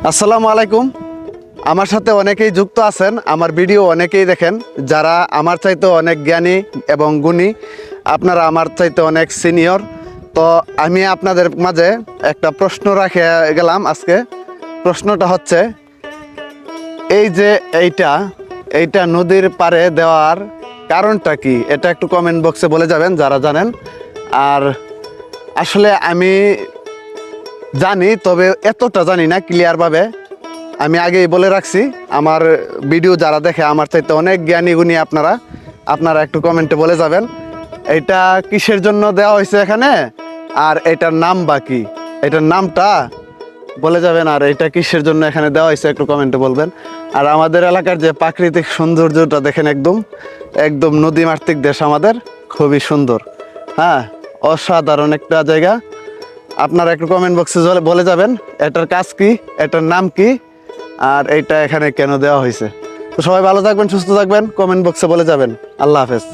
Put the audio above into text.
আসসালামু আলাইকুম। আমার সাথে অনেকেই যুক্ত আছেন, আমার ভিডিও অনেকেই দেখেন, যারা আমার চাইতে অনেক জ্ঞানী এবং গুণী। আপনারা আমার চাইতে অনেক সিনিয়র। তো আমি আপনাদের মাঝে একটা প্রশ্ন রাখে গেলাম আজকে। প্রশ্নটা হচ্ছে, এই যে এইটা এইটা নদীর পাড়ে দেওয়ার কারণটা কি? এটা একটু কমেন্ট বক্সে বলে যাবেন যারা জানেন। আর আসলে আমি জানি, তবে এতটা জানি না ক্লিয়ারভাবে। আমি আগেই বলে রাখছি, আমার ভিডিও যারা দেখে আমার চাইতে অনেক জ্ঞানী গুণী আপনারা একটু কমেন্টে বলে যাবেন এটা কিসের জন্য দেওয়া হয়েছে এখানে, আর এটার নাম বা কি, এটার নামটা বলে যাবেন। আর এটা কিসের জন্য এখানে দেওয়া হয়েছে একটু কমেন্টে বলবেন। আর আমাদের এলাকার যে প্রাকৃতিক সৌন্দর্যটা দেখেন, একদম একদম নদীমাতৃক দেশ আমাদের, খুবই সুন্দর। হ্যাঁ, অসাধারণ একটা জায়গা। আপনারা একটু কমেন্ট বক্সে বলে যাবেন এটার কাজ কি, এটার নাম কি, আর এইটা এখানে কেন দেওয়া হয়েছে। তো সবাই ভালো থাকবেন, সুস্থ থাকবেন, কমেন্ট বক্সে বলে যাবেন। আল্লাহ হাফেজ।